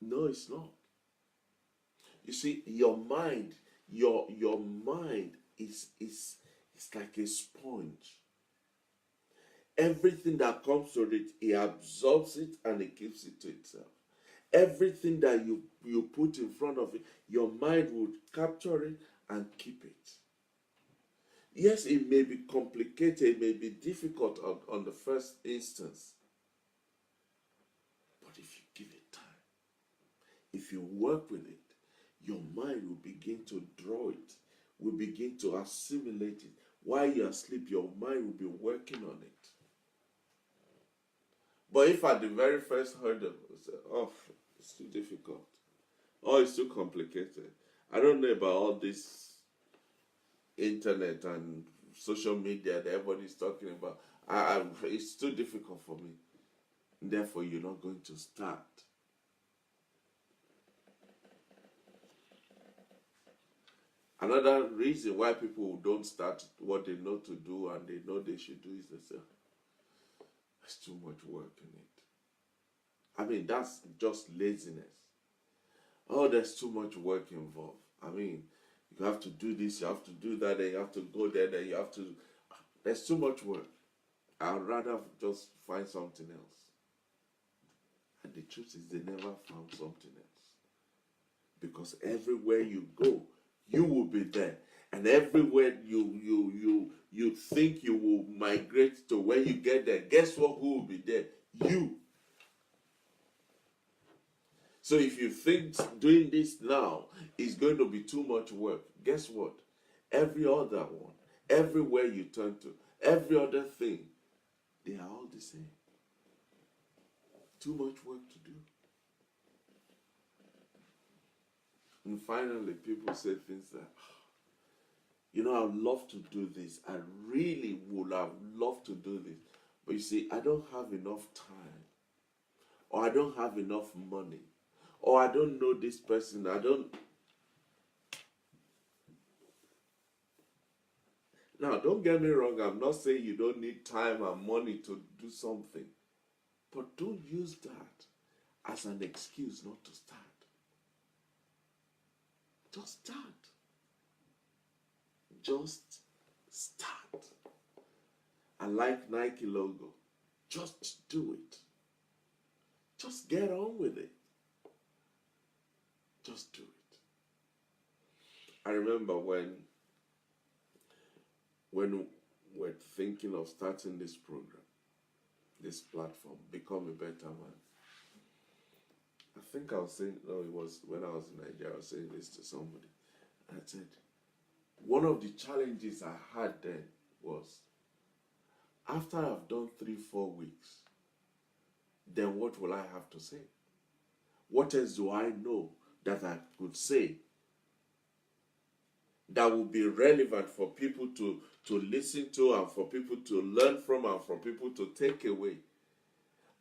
No, it's not. You see, your mind is like a sponge. Everything that comes to it, it absorbs it and it keeps it to itself. Everything that you put in front of it, your mind would capture it and keep it. Yes, it may be complicated, it may be difficult on the first instance. But if you give it time, if you work with it, your mind will begin to draw it, will begin to assimilate it. While you're asleep, your mind will be working on it. But if at the very first hurdle, you say, "Oh, it's too difficult. Oh, it's too complicated. I don't know about all this internet and social media that everybody's talking about. It's too difficult for me." Therefore, you're not going to start. Another reason why people don't start what they know to do and they know they should do is they say, "There's too much work in it." I mean, that's just laziness. Oh, there's too much work involved. I mean, you have to do this, you have to do that, then you have to go there, then you have to. There's too much work. I'd rather just find something else. And the truth is, they never found something else. Because everywhere you go, you will be there. And everywhere you think you will migrate to, when you get there, guess what? Who will be there? You. So if you think doing this now is going to be too much work, guess what? Every other one, everywhere you turn to, every other thing, they are all the same. Too much work to do. And finally, people say things like, "I'd love to do this. I really would have loved to do this. But you see, I don't have enough time. Or I don't have enough money. Or I don't know this person. Now, don't get me wrong. I'm not saying you don't need time and money to do something. But don't use that as an excuse not to start. Just start. Just start. I like Nike logo. Just do it. Just get on with it. Just do it. I remember when we're thinking of starting this program, this platform, Become a Better Man. I think I was saying, no, it was when I was in Nigeria, I was saying this to somebody. I said, one of the challenges I had then was, after I've done 3-4 weeks, then what will I have to say? What else do I know that I could say that would be relevant for people to listen to, and for people to learn from, and for people to take away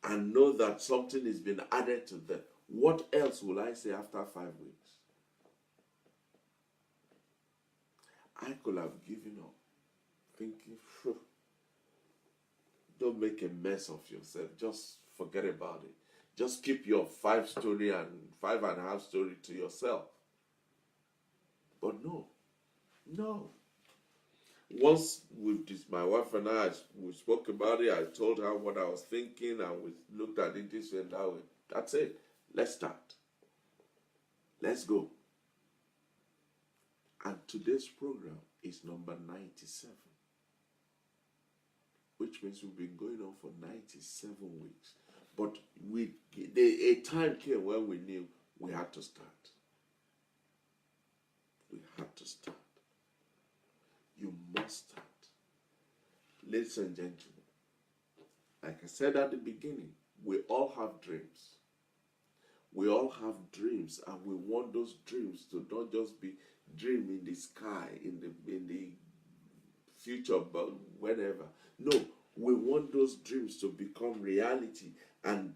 and know that something has been added to them? What else will I say after 5 weeks? I could have given up, thinking, "Phew, don't make a mess of yourself. Just forget about it. Just keep your 5 story and 5.5 story to yourself." But no, no. Once my wife and I, we spoke about it. I told her what I was thinking, and we looked at it this way and that way. That's it. Let's start. Let's go. And today's program is number 97, which means we've been going on for 97 weeks. But a time came when we knew we had to start. We had to start. You must start. Ladies and gentlemen, like I said at the beginning, we all have dreams. We all have dreams, and we want those dreams to not just be dream in the sky, in the future, but whenever. No, we want those dreams to become reality and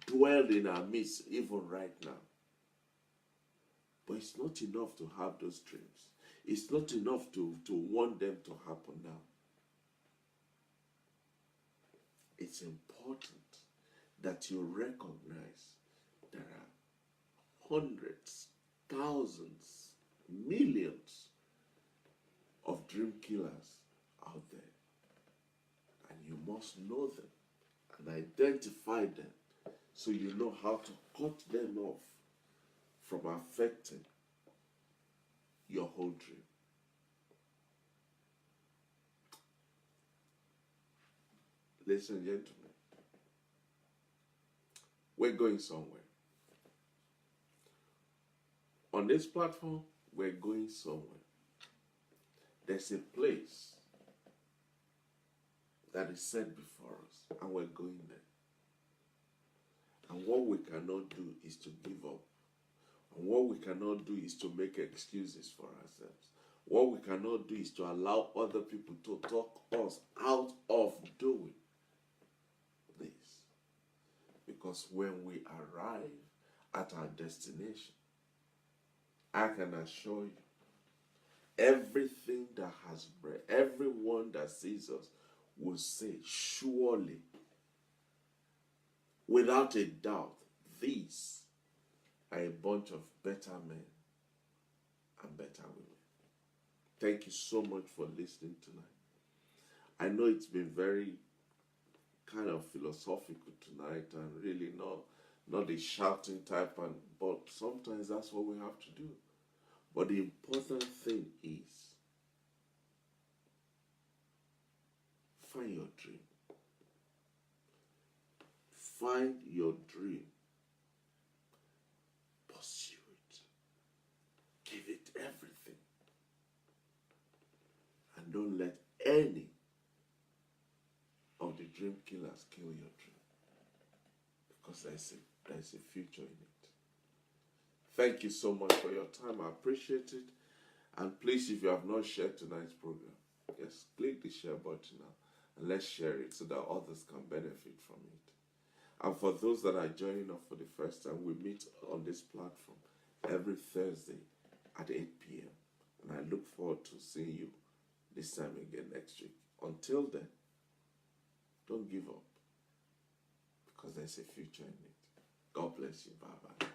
dwell in our midst even right now. But it's not enough to have those dreams. It's not enough to want them to happen now. It's important that you recognize there are hundreds, thousands, millions of dream killers out there. And you must know them and identify them so you know how to cut them off from affecting your whole dream. Ladies and gentlemen, we're going somewhere. On this platform, we're going somewhere. There's a place that is set before us, and we're going there. And what we cannot do is to give up. And what we cannot do is to make excuses for ourselves. What we cannot do is to allow other people to talk us out of doing this. Because when we arrive at our destination, I can assure you, everything that has breath, everyone that sees us will say, surely, without a doubt, these are a bunch of better men and better women. Thank you so much for listening tonight. I know it's been very kind of philosophical tonight and really not the shouting type, but sometimes that's what we have to do. But the important thing is, find your dream. Find your dream. Pursue it. Give it everything. And don't let any of the dream killers kill your dream. Because there's a future in it. Thank you so much for your time. I appreciate it. And please, if you have not shared tonight's program, yes, click the share button now and let's share it so that others can benefit from it. And for those that are joining us for the first time, we meet on this platform every Thursday at 8 p.m. And I look forward to seeing you this time again next week. Until then, don't give up, because there's a future in it. God bless you. Bye-bye.